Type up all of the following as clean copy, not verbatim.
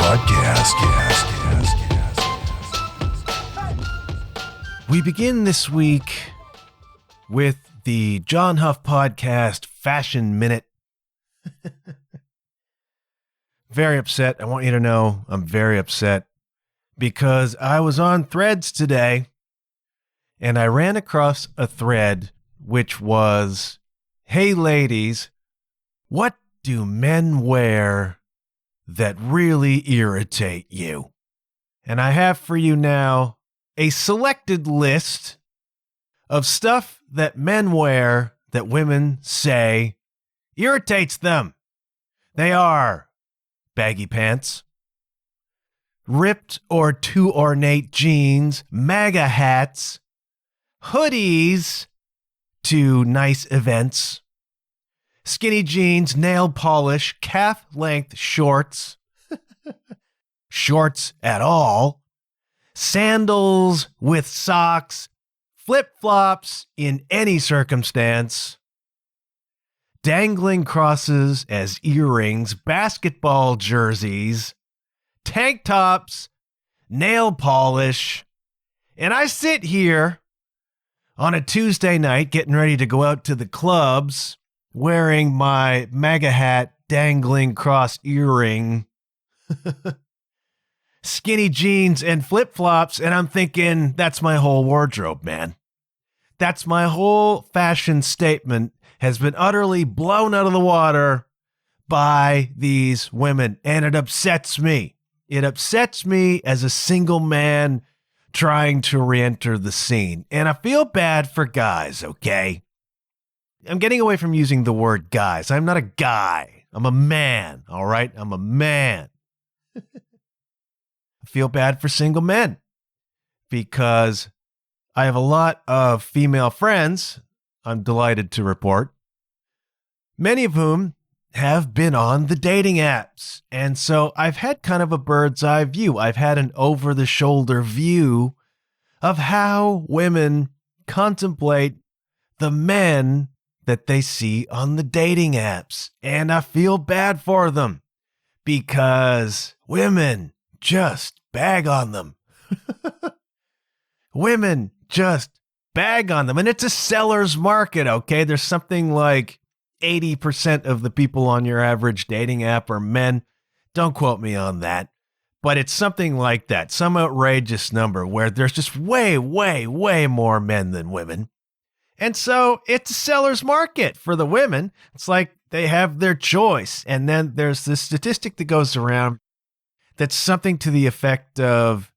Podcast. We begin this week with the John Huff Podcast Fashion Minute. Very upset. I want you to know I'm very upset because I was on Threads today and I ran across a thread which was, "Hey ladies, what do men wear that really irritate you?" And I have for you now a selected list of stuff that men wear that women say irritates them. They are baggy pants, ripped or too ornate jeans, MAGA hats, hoodies to nice events, skinny jeans, nail polish, calf-length shorts, shorts at all, sandals with socks, flip-flops in any circumstance, dangling crosses as earrings, basketball jerseys, tank tops, nail polish. And I sit here on a Tuesday night getting ready to go out to the clubs wearing my MAGA hat, dangling cross earring, skinny jeans and flip-flops, and I'm thinking, that's my whole wardrobe, man. That's my whole fashion statement has been utterly blown out of the water by these women, and it upsets me. It upsets me as a single man trying to re-enter the scene, and I feel bad for guys, okay? I'm getting away from using the word guys. I'm not a guy. I'm a man, all right? I'm a man. I feel bad for single men because I have a lot of female friends, I'm delighted to report, many of whom have been on the dating apps. And so I've had kind of a bird's eye view. I've had an over-the-shoulder view of how women contemplate the men that they see on the dating apps. And I feel bad for them because women just bag on them. Women just bag on them. And it's a seller's market, okay? There's something like 80% of the people on your average dating app are men. Don't quote me on that. But it's something like that. Some outrageous number where there's just way, way, way more men than women. And so it's a seller's market for the women. It's like they have their choice. And then there's this statistic that goes around that's something to the effect of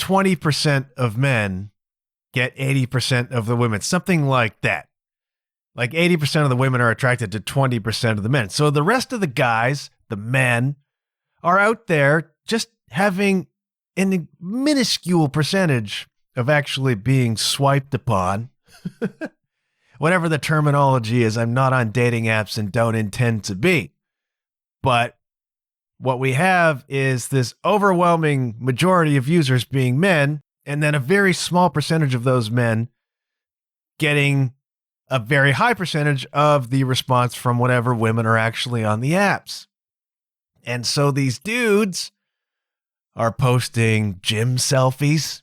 20% of men get 80% of the women. Something like that. Like 80% of the women are attracted to 20% of the men. So the rest of the guys, the men, are out there just having a minuscule percentage of actually being swiped upon. Whatever the terminology is, I'm not on dating apps and don't intend to be. But what we have is this overwhelming majority of users being men, and then a very small percentage of those men getting a very high percentage of the response from whatever women are actually on the apps. And so these dudes are posting gym selfies.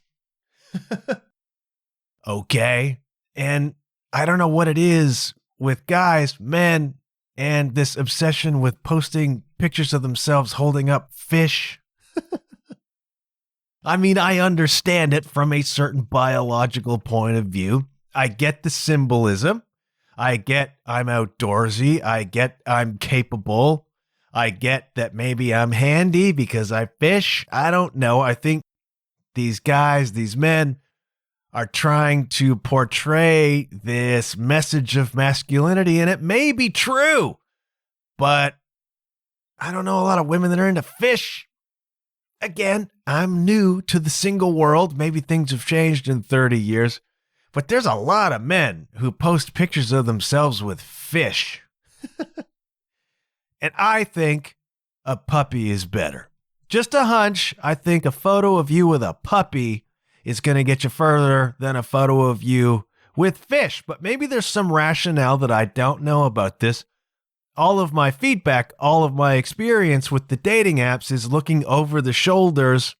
Okay. And I don't know what it is with guys, men, and this obsession with posting pictures of themselves holding up fish. I mean, I understand it from a certain biological point of view. I get the symbolism. I get I'm outdoorsy. I get I'm capable. I get that maybe I'm handy because I fish. I don't know. I think these guys, these men, are trying to portray this message of masculinity, and it may be true, but I don't know a lot of women that are into fish. Again, I'm new to the single world. Maybe things have changed in 30 years, but there's a lot of men who post pictures of themselves with fish. And I think a puppy is better. Just a hunch. I think a photo of you with a puppy is going to get you further than a photo of you with fish. But maybe there's some rationale that I don't know about this. all of my feedback, all of my experience with the dating apps is looking over the shoulders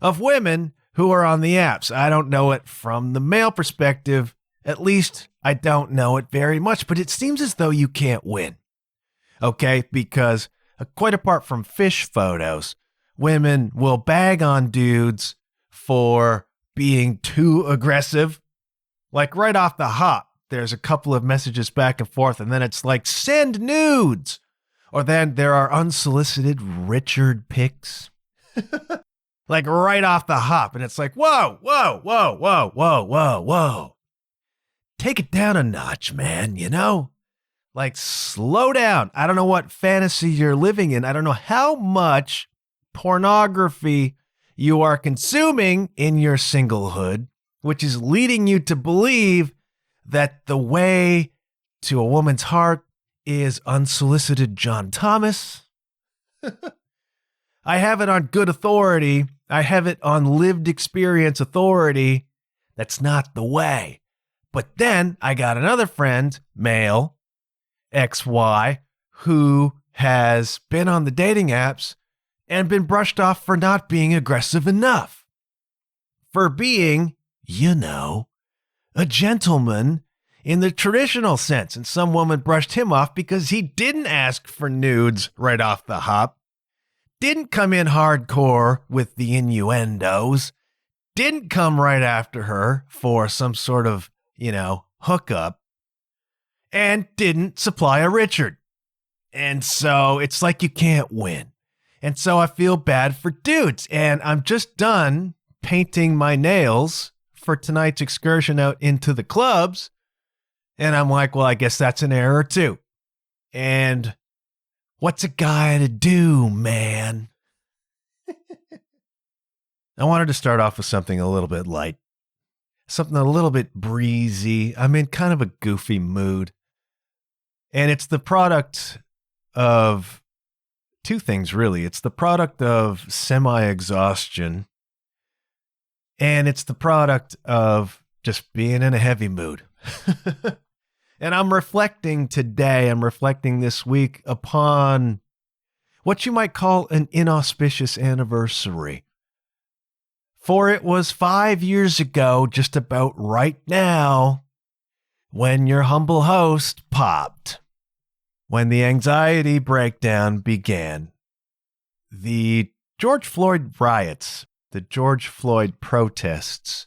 of women who are on the apps. I don't know it from the male perspective. At least I don't know it very much, but it seems as though you can't win. Okay, because quite apart from fish photos, women will bag on dudes for being too aggressive. Like right off the hop, there's a couple of messages back and forth, and then it's like, send nudes. Or then there are unsolicited Richard pics. Like right off the hop, and it's like, whoa, whoa, whoa, whoa, whoa, whoa, whoa. Take it down a notch, man, you know? Like, slow down. I don't know what fantasy you're living in. I don't know how much pornography you are consuming in your singlehood, which is leading you to believe that the way to a woman's heart is unsolicited John Thomas. I have it on good authority. I have it on lived experience authority. That's not the way. But then I got another friend, male, XY, who has been on the dating apps and been brushed off for not being aggressive enough. For being, you know, a gentleman in the traditional sense. And some woman brushed him off because he didn't ask for nudes right off the hop, didn't come in hardcore with the innuendos, didn't come right after her for some sort of, you know, hookup, and didn't supply a Richard. And so it's like you can't win. And so I feel bad for dudes. And I'm just done painting my nails for tonight's excursion out into the clubs. And I'm like, well, I guess that's an error too. And what's a guy to do, man? I wanted to start off with something a little bit light, something a little bit breezy. I'm in kind of a goofy mood. And it's the product of two things, really. It's the product of semi-exhaustion, and it's the product of just being in a heavy mood. And I'm reflecting today, I'm reflecting this week upon what you might call an inauspicious anniversary. For it was 5 years ago, just about right now, when your humble host popped. When the anxiety breakdown began. The George Floyd riots, the George Floyd protests,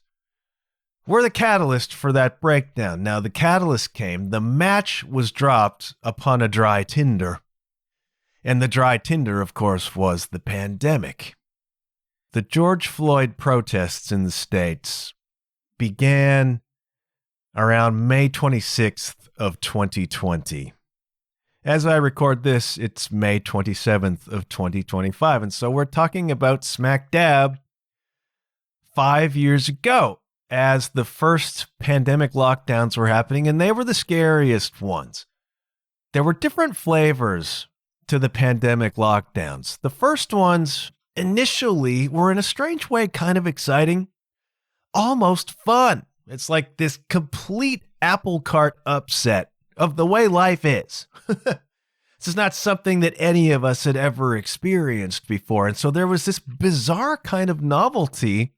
were the catalyst for that breakdown. Now, the catalyst came, the match was dropped upon a dry tinder. And the dry tinder, of course, was the pandemic. The George Floyd protests in the States began around May 26th of 2020. As I record this, it's May 27th of 2025. And so we're talking about smack dab 5 years ago as the first pandemic lockdowns were happening, and they were the scariest ones. There were different flavors to the pandemic lockdowns. The first ones initially were in a strange way kind of exciting, almost fun. It's like this complete apple cart upset of the way life is. This is not something that any of us had ever experienced before. And so there was this bizarre kind of novelty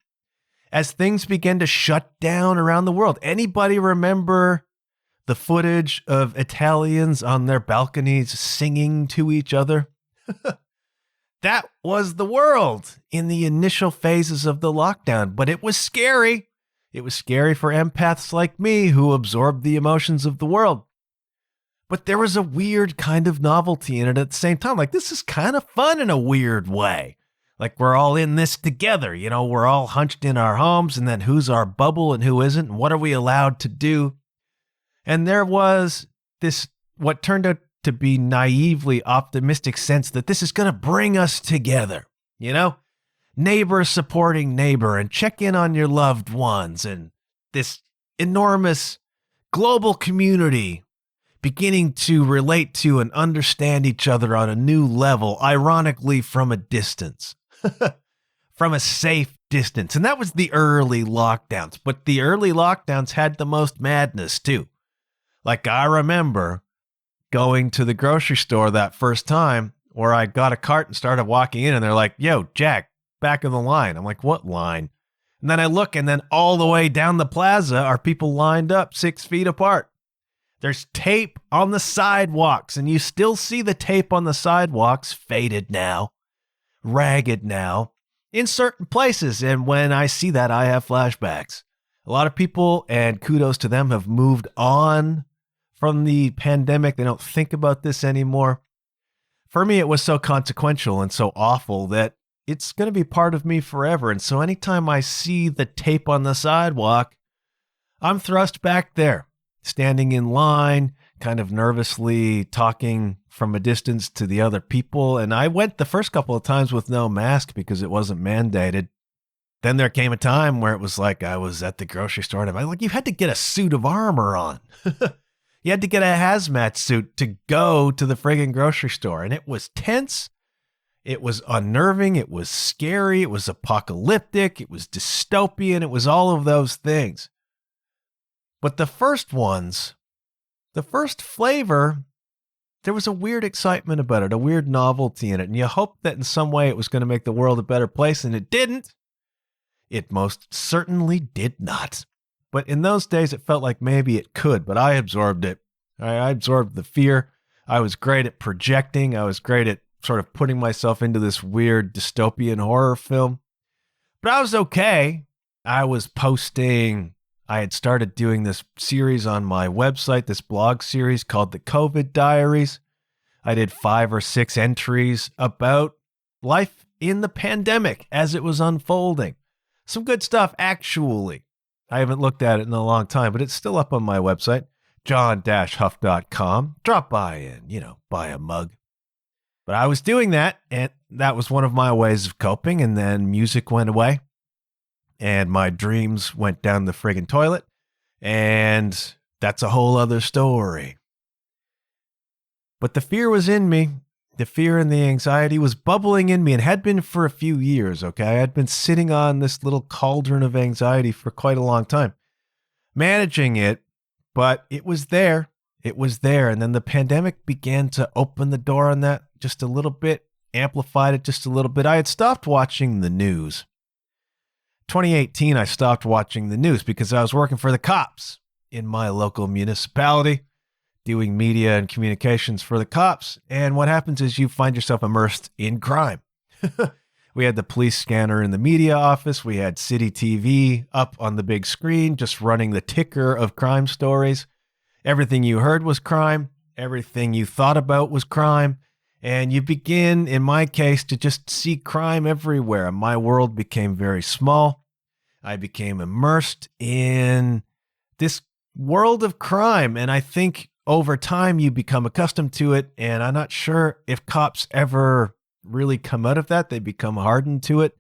as things began to shut down around the world. Anybody remember the footage of Italians on their balconies singing to each other? That was the world in the initial phases of the lockdown, but it was scary. It was scary for empaths like me who absorbed the emotions of the world. But there was a weird kind of novelty in it at the same time. Like, this is kind of fun in a weird way. Like, we're all in this together. You know, we're all hunched in our homes, and then who's our bubble and who isn't, and what are we allowed to do? And there was this, what turned out to be naively optimistic sense that this is going to bring us together. You know, neighbor supporting neighbor, and check in on your loved ones, and this enormous global community beginning to relate to and understand each other on a new level, ironically from a distance, from a safe distance. And that was the early lockdowns. But the early lockdowns had the most madness too. Like, I remember going to the grocery store that first time where I got a cart and started walking in and they're like, yo, Jack, back of the line. I'm like, what line? And then I look and then all the way down the plaza are people lined up 6 feet apart. There's tape on the sidewalks and you still see the tape on the sidewalks, faded now, ragged now, in certain places. And when I see that, I have flashbacks. A lot of people, and kudos to them, have moved on from the pandemic. They don't think about this anymore. For me, it was so consequential and so awful that it's going to be part of me forever. And so anytime I see the tape on the sidewalk, I'm thrust back there, standing in line, kind of nervously talking from a distance to the other people. And I went the first couple of times with no mask because it wasn't mandated. Then there came a time where it was like I was at the grocery store and I'm like, you had to get a suit of armor on. You had to get a hazmat suit to go to the friggin' grocery store. And it was tense. It was unnerving. It was scary. It was apocalyptic. It was dystopian. It was all of those things. But the first ones, the first flavor, there was a weird excitement about it, a weird novelty in it. And you hoped that in some way it was going to make the world a better place, and it didn't. It most certainly did not. But in those days, it felt like maybe it could, but I absorbed it. I absorbed the fear. I was great at projecting. I was great at sort of putting myself into this weird dystopian horror film. But I was okay. I was posting. I had started doing this series on my website, this blog series called the COVID Diaries. I did 5 or 6 entries about life in the pandemic as it was unfolding. Some good stuff, actually. I haven't looked at it in a long time, but it's still up on my website, john-huff.com. Drop by and, buy a mug. But I was doing that, and that was one of my ways of coping, and then music went away, and my dreams went down the friggin' toilet, and that's a whole other story. But the fear was in me. The fear and the anxiety was bubbling in me and had been for a few years, okay? I had been sitting on this little cauldron of anxiety for quite a long time, managing it, but it was there. It was there. And then the pandemic began to open the door on that just a little bit, amplified it just a little bit. I had stopped watching the news. 2018, I stopped watching the news because I was working for the cops in my local municipality, doing media and communications for the cops. And what happens is you find yourself immersed in crime. We had the police scanner in the media office. We had city TV up on the big screen, just running the ticker of crime stories. Everything you heard was crime. Everything you thought about was crime. And you begin, in my case, to just see crime everywhere. And my world became very small. I became immersed in this world of crime. And I think over time, you become accustomed to it, and I'm not sure if cops ever really come out of that. They become hardened to it.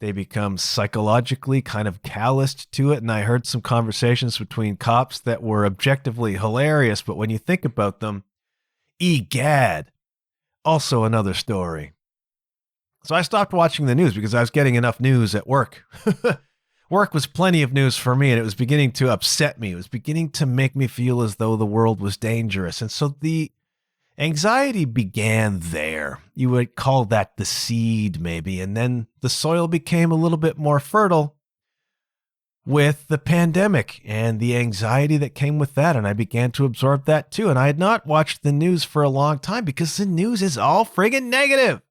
They become psychologically kind of calloused to it, and I heard some conversations between cops that were objectively hilarious, but when you think about them, egad, also another story. So I stopped watching the news because I was getting enough news at work. Work was plenty of news for me, and it was beginning to upset me. It was beginning to make me feel as though the world was dangerous. And so the anxiety began there. You would call that the seed, maybe. And then the soil became a little bit more fertile with the pandemic and the anxiety that came with that. And I began to absorb that too. And I had not watched the news for a long time because the news is all friggin' negative.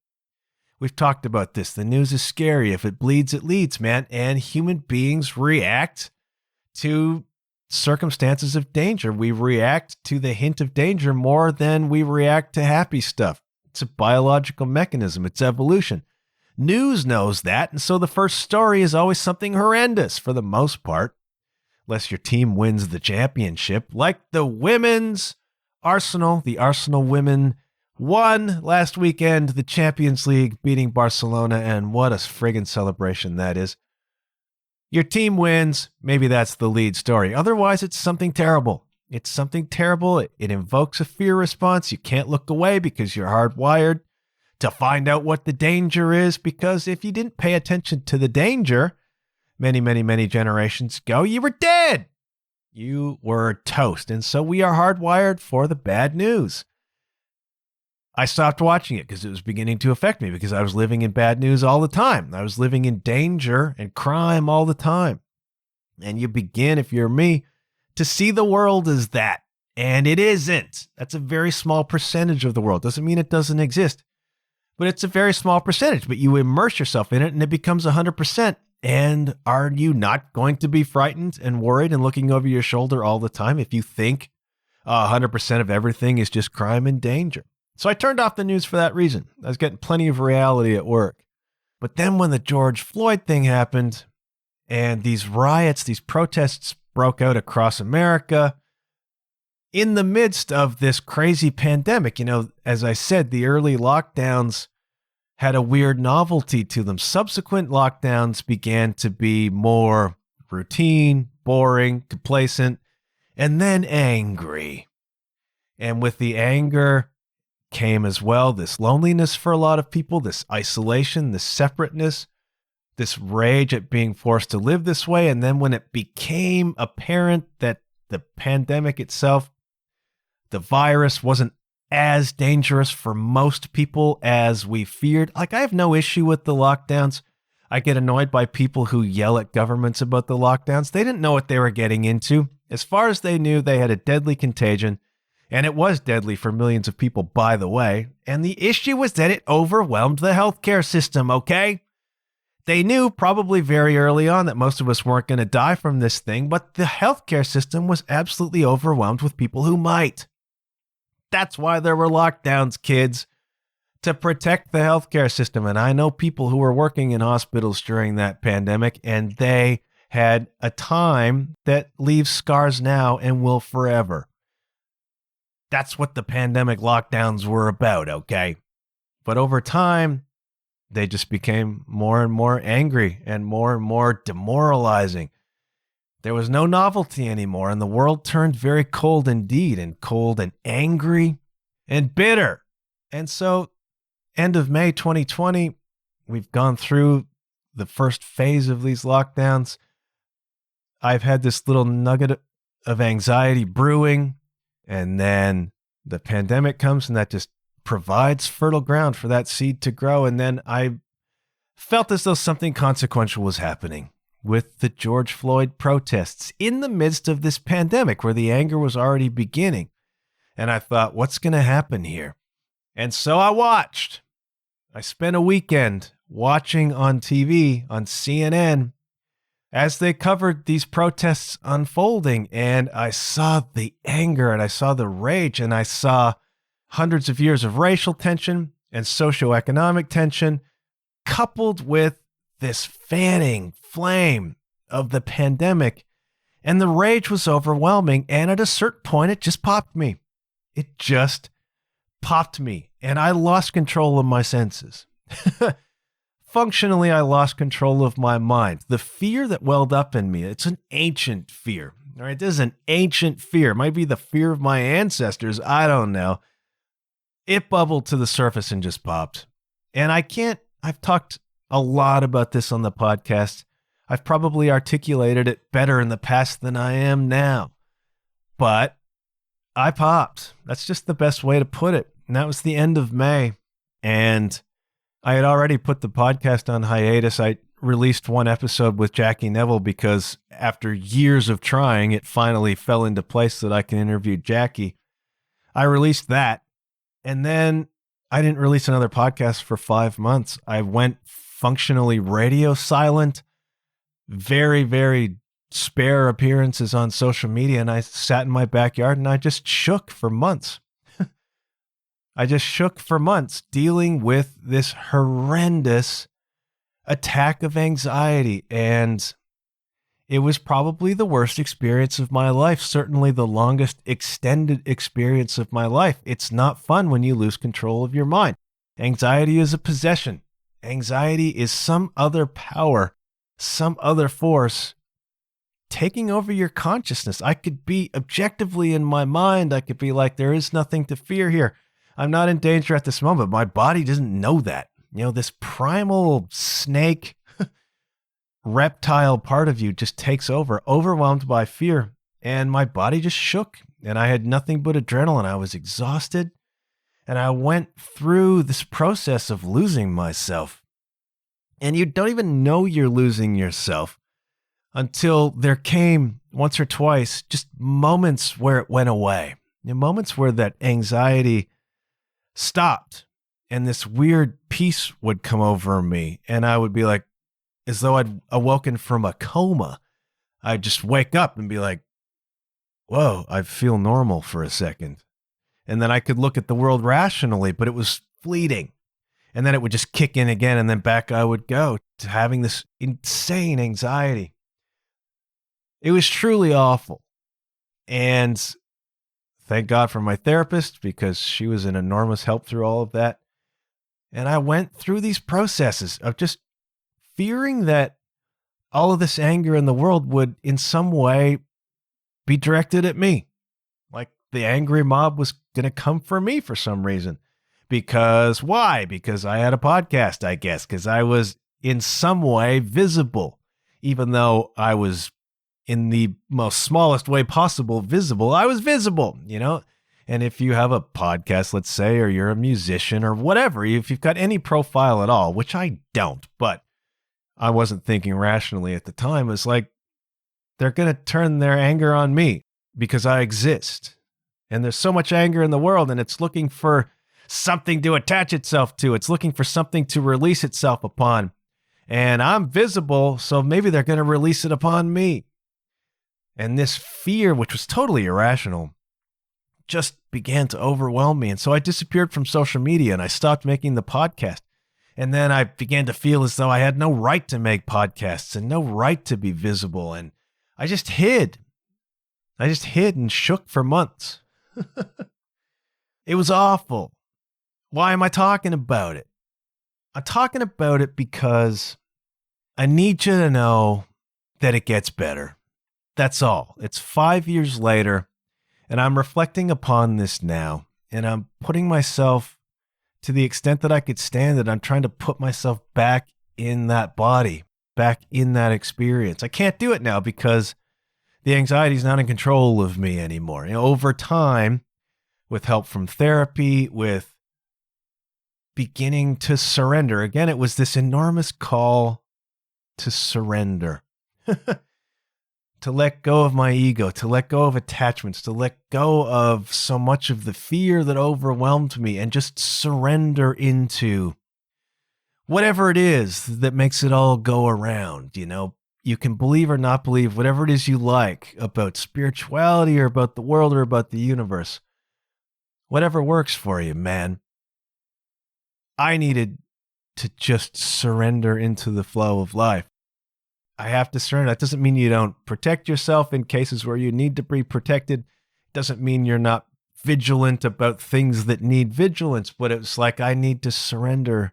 We've talked about this. The news is scary. If it bleeds, it leads, man. And human beings react to circumstances of danger. We react to the hint of danger more than we react to happy stuff. It's a biological mechanism. It's evolution. News knows that. And so the first story is always something horrendous for the most part, unless your team wins the championship, like the women's Arsenal. The Arsenal women won last weekend the Champions League, beating Barcelona, and what a friggin' celebration that is. Your team wins, maybe that's the lead story. Otherwise, it's something terrible. It's something terrible. It invokes a fear response. You can't look away because you're hardwired to find out what the danger is, because if you didn't pay attention to the danger many, many, many generations ago, you were dead. you were toast. And so we are hardwired for the bad news. I stopped watching it because it was beginning to affect me because I was living in bad news all the time. I was living in danger and crime all the time. And you begin, if you're me, to see the world as that. And it isn't. That's a very small percentage of the world. Doesn't mean it doesn't exist, but it's a very small percentage. But you immerse yourself in it and it becomes 100%. And are you not going to be frightened and worried and looking over your shoulder all the time if you think 100% of everything is just crime and danger? So I turned off the news for that reason. I was getting plenty of reality at work. But then when the George Floyd thing happened and these riots, these protests broke out across America in the midst of this crazy pandemic, as I said, the early lockdowns had a weird novelty to them. Subsequent lockdowns began to be more routine, boring, complacent, and then angry. And with the anger came as well this loneliness for a lot of people, this isolation, this separateness, this rage at being forced to live this way. And then when it became apparent that the pandemic itself, the virus, wasn't as dangerous for most people as we feared. Like, I have no issue with the lockdowns. I get annoyed by people who yell at governments about the lockdowns. They didn't know what they were getting into. As far as they knew, they had a deadly contagion, and it was deadly for millions of people, by the way. And the issue was that it overwhelmed the healthcare system, okay? They knew probably very early on that most of us weren't going to die from this thing, but the healthcare system was absolutely overwhelmed with people who might. That's why there were lockdowns, kids, to protect the healthcare system. And I know people who were working in hospitals during that pandemic, and they had a time that leaves scars now and will forever. That's what the pandemic lockdowns were about, okay? But over time, they just became more and more angry and more demoralizing. There was no novelty anymore, and the world turned very cold indeed, and cold and angry and bitter. And so, end of May 2020, we've gone through the first phase of these lockdowns. I've had this little nugget of anxiety brewing, and then the pandemic comes, and that just provides fertile ground for that seed to grow. And then I felt as though something consequential was happening with the George Floyd protests in the midst of this pandemic where the anger was already beginning. And I thought, what's going to happen here? And so I watched. I spent a weekend watching on TV, on CNN, as they covered these protests unfolding. And I saw the anger, and I saw the rage, and I saw hundreds of years of racial tension and socioeconomic tension, coupled with this fanning flame of the pandemic. And the rage was overwhelming. And at a certain point, it just popped me. It just popped me. And I lost control of my senses. Functionally, I lost control of my mind. The fear that welled up in me, it's an ancient fear. All right, this is an ancient fear. It might be the fear of my ancestors. I don't know. It bubbled to the surface and just popped. And I've talked a lot about this on the podcast. I've probably articulated it better in the past than I am now. But I popped. That's just the best way to put it. And that was the end of May. And I had already put the podcast on hiatus. I released one episode with Jackie Neville because after years of trying, it finally fell into place that I can interview Jackie. I released that. And then I didn't release another podcast for 5 months. I went functionally radio silent, very, very spare appearances on social media. And I sat in my backyard and I just shook for months. I just shook for months dealing with this horrendous attack of anxiety. And it was probably the worst experience of my life, certainly the longest extended experience of my life. It's not fun when you lose control of your mind. Anxiety is a possession. Anxiety is some other power, some other force taking over your consciousness. I could be objectively in my mind. I could be like, there is nothing to fear here. I'm not in danger at this moment. My body doesn't know that. This primal snake reptile part of you just takes over, overwhelmed by fear. and my body just shook, and I had nothing but adrenaline. I was exhausted, and I went through this process of losing myself. And you don't even know you're losing yourself until there came once or twice just moments where it went away. Moments where that anxiety stopped and this weird peace would come over me. And I would be like, as though I'd awoken from a coma. I'd just wake up and be like, whoa, I feel normal for a second. And then I could look at the world rationally, but it was fleeting. And then it would just kick in again, and then back I would go to having this insane anxiety. It was truly awful. And thank God for my therapist, because she was an enormous help through all of that. And I went through these processes of just fearing that all of this anger in the world would in some way be directed at me. Like the angry mob was going to come for me for some reason. Because why? Because I had a podcast, I guess, because I was in some way visible, even though I was in the most smallest way possible visible. I was visible, you know? And if you have a podcast, let's say, or you're a musician or whatever, if you've got any profile at all, which I don't, but I wasn't thinking rationally at the time, it's like they're going to turn their anger on me because I exist. And there's so much anger in the world, and it's looking for something to attach itself to. It's looking for something to release itself upon. And I'm visible, so maybe they're going to release it upon me. And this fear, which was totally irrational, just began to overwhelm me. And so I disappeared from social media and I stopped making the podcast. And then I began to feel as though I had no right to make podcasts and no right to be visible. And I just hid. I just hid and shook for months. It was awful. Why am I talking about it? I'm talking about it because I need you to know that it gets better. That's all. It's 5 years later, and I'm reflecting upon this now, and I'm putting myself, to the extent that I could stand it, I'm trying to put myself back in that body, back in that experience. I can't do it now because the anxiety is not in control of me anymore. You know, over time, with help from therapy, with beginning to surrender. Again, it was this enormous call to surrender, to let go of my ego, to let go of attachments, to let go of so much of the fear that overwhelmed me and just surrender into whatever it is that makes it all go around. You know, you can believe or not believe whatever it is you like about spirituality or about the world or about the universe. Whatever works for you, man. I needed to just surrender into the flow of life. I have to surrender. That doesn't mean you don't protect yourself in cases where you need to be protected. It doesn't mean you're not vigilant about things that need vigilance, but it's like I need to surrender.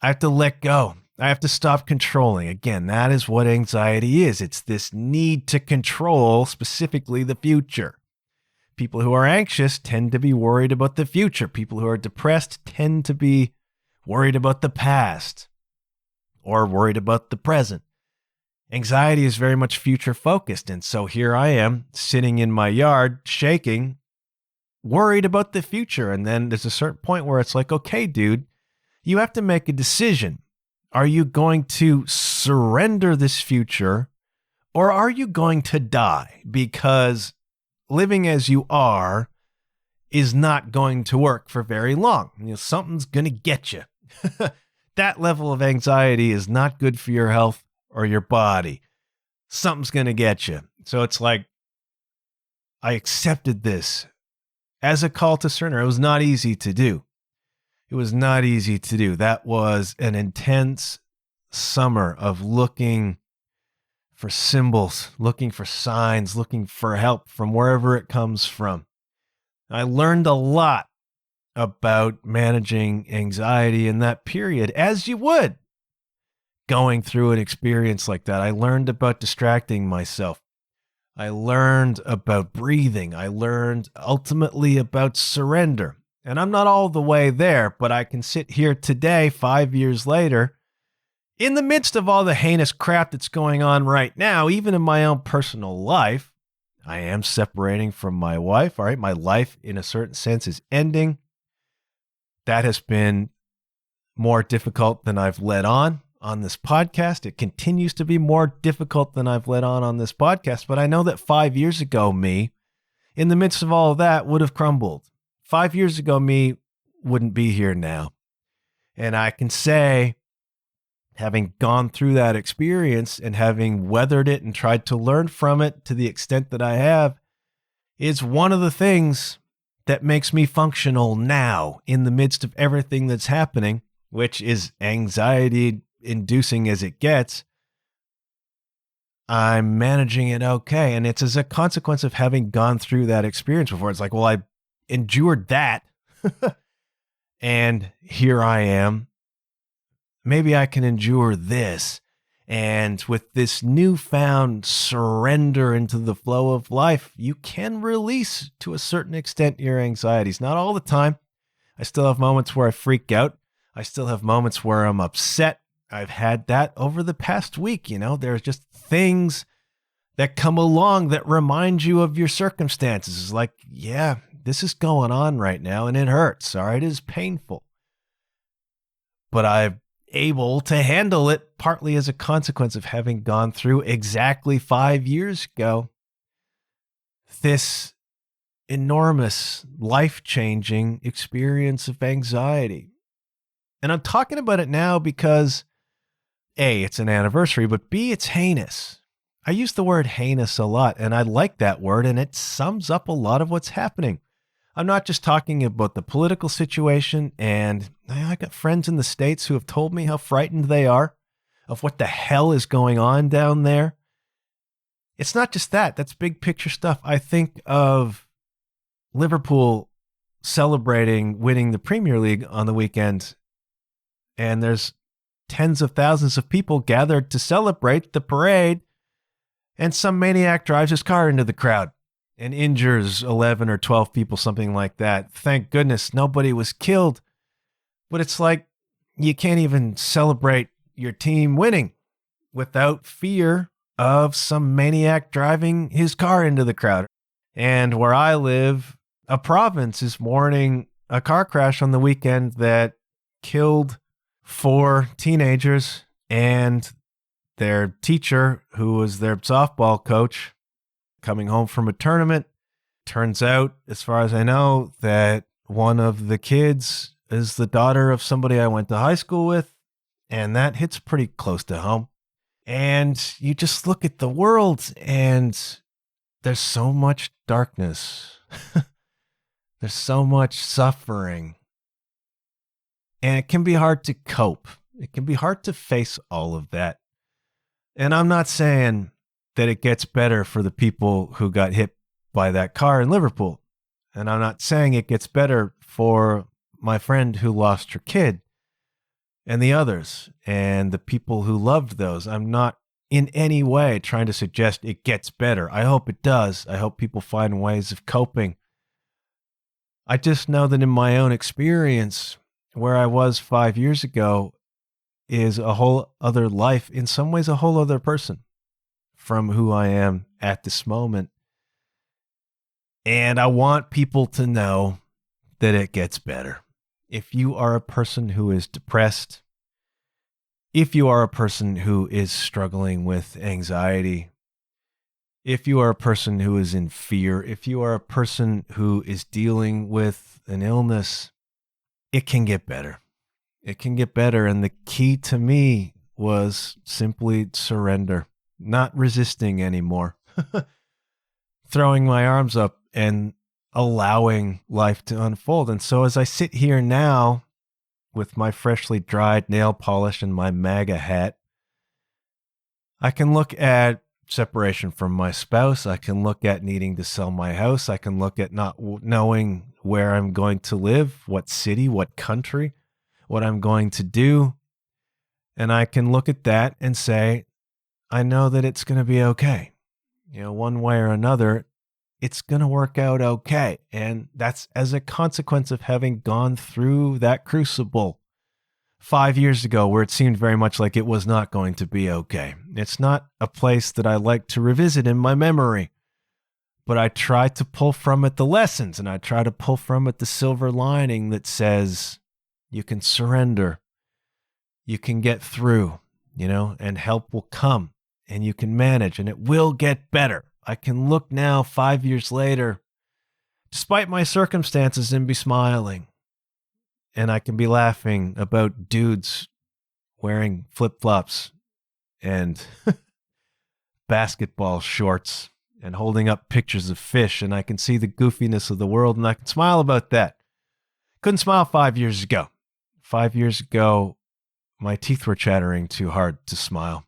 I have to let go. I have to stop controlling. Again, that is what anxiety is. It's this need to control specifically the future. People who are anxious tend to be worried about the future. People who are depressed tend to be worried about the past or worried about the present. Anxiety is very much future focused. And so here I am sitting in my yard, shaking, worried about the future. And then there's a certain point where it's like, okay, dude, you have to make a decision. Are you going to surrender this future or are you going to die? Because living as you are is not going to work for very long. You know, something's going to get you. That level of anxiety is not good for your health or your body. Something's going to get you. So it's like, I accepted this as a call to surrender. It was not easy to do. It was not easy to do. That was an intense summer of looking for symbols, looking for signs, looking for help from wherever it comes from. I learned a lot about managing anxiety in that period, as you would going through an experience like that. I learned about distracting myself. I learned about breathing. I learned ultimately about surrender. And I'm not all the way there, but I can sit here today, 5 years later, in the midst of all the heinous crap that's going on right now, even in my own personal life, I am separating from my wife. All right. My life, in a certain sense, is ending. That has been more difficult than I've let on this podcast. It continues to be more difficult than I've let on this podcast. But I know that 5 years ago, me, in the midst of all of that, would have crumbled. 5 years ago, me wouldn't be here now. And I can say, having gone through that experience and having weathered it and tried to learn from it to the extent that I have, is one of the things that makes me functional now in the midst of everything that's happening, which is anxiety inducing as it gets. I'm managing it okay. And it's as a consequence of having gone through that experience before. It's like, well, I endured that. And here I am. Maybe I can endure this. And with this newfound surrender into the flow of life, you can release to a certain extent your anxieties. Not all the time. I still have moments where I freak out. I still have moments where I'm upset. I've had that over the past week. There's just things that come along that remind you of your circumstances. It's like, yeah, this is going on right now and it hurts. All right, it is painful. But I'm able to handle it partly as a consequence of having gone through exactly 5 years ago this enormous life-changing experience of anxiety. And I'm talking about it now because A, it's an anniversary, but B, it's heinous. I use the word heinous a lot, and I like that word, and it sums up a lot of what's happening. I'm not just talking about the political situation, and I got friends in the States who have told me how frightened they are of what the hell is going on down there. It's not just that. That's big picture stuff. I think of Liverpool celebrating winning the Premier League on the weekend, and there's tens of thousands of people gathered to celebrate the parade, and some maniac drives his car into the crowd and injures 11 or 12 people, something like that. Thank goodness nobody was killed. But it's like you can't even celebrate your team winning without fear of some maniac driving his car into the crowd. And where I live, a province is mourning a car crash on the weekend that killed 4 teenagers and their teacher, who was their softball coach, coming home from a tournament. Turns out, as far as I know, that one of the kids is the daughter of somebody I went to high school with, and that hits pretty close to home. And you just look at the world, and there's so much darkness. There's so much suffering. And it can be hard to cope. It can be hard to face all of that. And I'm not saying that it gets better for the people who got hit by that car in Liverpool. And I'm not saying it gets better for my friend who lost her kid and the others and the people who loved those. I'm not in any way trying to suggest it gets better. I hope it does. I hope people find ways of coping. I just know that in my own experience, where I was 5 years ago is a whole other life, in some ways a whole other person from who I am at this moment. And I want people to know that it gets better. If you are a person who is depressed, if you are a person who is struggling with anxiety, if you are a person who is in fear, if you are a person who is dealing with an illness, it can get better. It can get better. And the key to me was simply surrender, not resisting anymore, throwing my arms up and allowing life to unfold. And so as I sit here now with my freshly dried nail polish and my MAGA hat, I can look at separation from my spouse. I can look at needing to sell my house. I can look at not knowing where I'm going to live, what city, what country, what I'm going to do. And I can look at that and say, I know that it's going to be okay. One way or another, it's going to work out okay. And that's as a consequence of having gone through that crucible 5 years ago, where it seemed very much like it was not going to be okay. It's not a place that I like to revisit in my memory, but I try to pull from it the lessons, and I try to pull from it the silver lining that says you can surrender, you can get through, and help will come, and you can manage, and it will get better. I can look now 5 years later, despite my circumstances, and be smiling. And I can be laughing about dudes wearing flip-flops and basketball shorts and holding up pictures of fish, and I can see the goofiness of the world, and I can smile about that. Couldn't smile 5 years ago. 5 years ago, my teeth were chattering too hard to smile.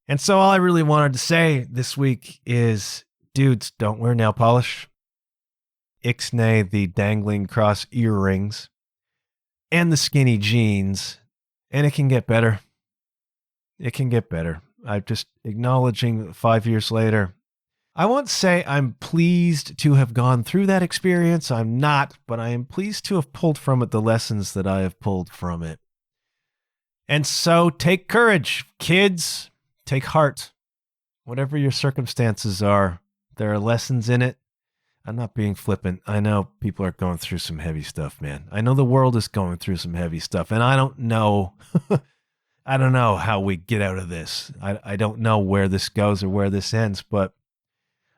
And so all I really wanted to say this week is, dudes, don't wear nail polish. Ixnay the dangling cross earrings and the skinny jeans, and it can get better. It can get better. I'm just acknowledging 5 years later. I won't say I'm pleased to have gone through that experience. I'm not, but I am pleased to have pulled from it the lessons that I have pulled from it. And so take courage, kids. Take heart. Whatever your circumstances are, there are lessons in it. I'm not being flippant. I know people are going through some heavy stuff, man. I know the world is going through some heavy stuff, and I don't know. I don't know how we get out of this. I don't know where this goes or where this ends, but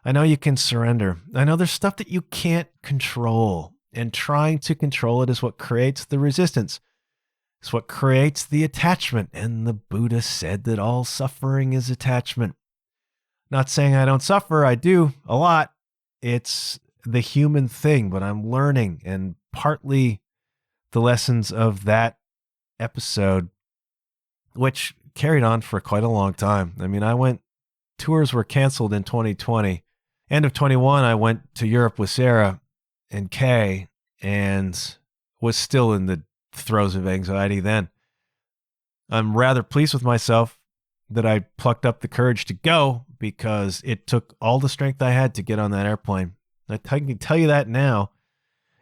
I know you can surrender. I know there's stuff that you can't control, and trying to control it is what creates the resistance. It's what creates the attachment, and the Buddha said that all suffering is attachment. Not saying I don't suffer, I do a lot. It's the human thing, but I'm learning, and partly the lessons of that episode, which carried on for quite a long time. I mean, tours were canceled in 2020. End of 21, I went to Europe with Sarah and Kay, and was still in the throes of anxiety then. I'm rather pleased with myself that I plucked up the courage to go, because it took all the strength I had to get on that airplane. I can tell you that now,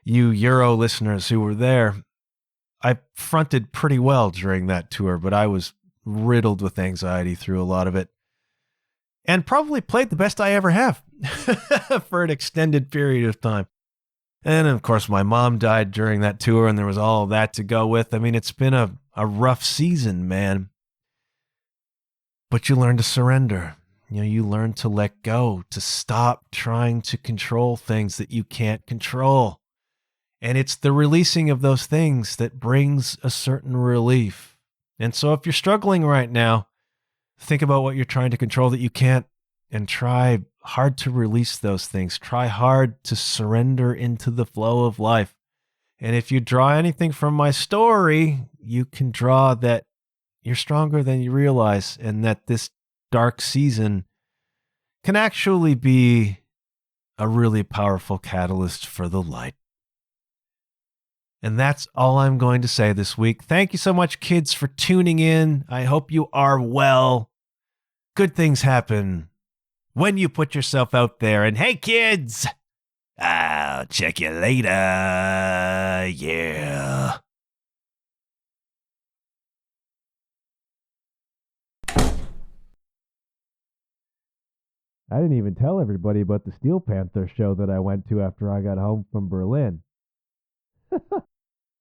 you Euro listeners who were there. I fronted pretty well during that tour, but I was riddled with anxiety through a lot of it, and probably played the best I ever have for an extended period of time. And of course, my mom died during that tour, and there was all of that to go with. I mean, it's been a rough season, man. But you learn to surrender. You learn to let go, to stop trying to control things that you can't control. And it's the releasing of those things that brings a certain relief. And so if you're struggling right now, think about what you're trying to control that you can't, and try hard to release those things. Try hard to surrender into the flow of life. And if you draw anything from my story, you can draw that you're stronger than you realize, and that this dark season can actually be a really powerful catalyst for the light. And that's all I'm going to say this week. Thank you so much, kids, for tuning in. I hope you are well. Good things happen when you put yourself out there. And hey, kids, I'll check you later. Yeah. I didn't even tell everybody about the Steel Panther show that I went to after I got home from Berlin.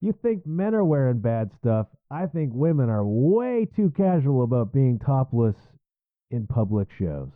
You think men are wearing bad stuff? I think women are way too casual about being topless in public shows.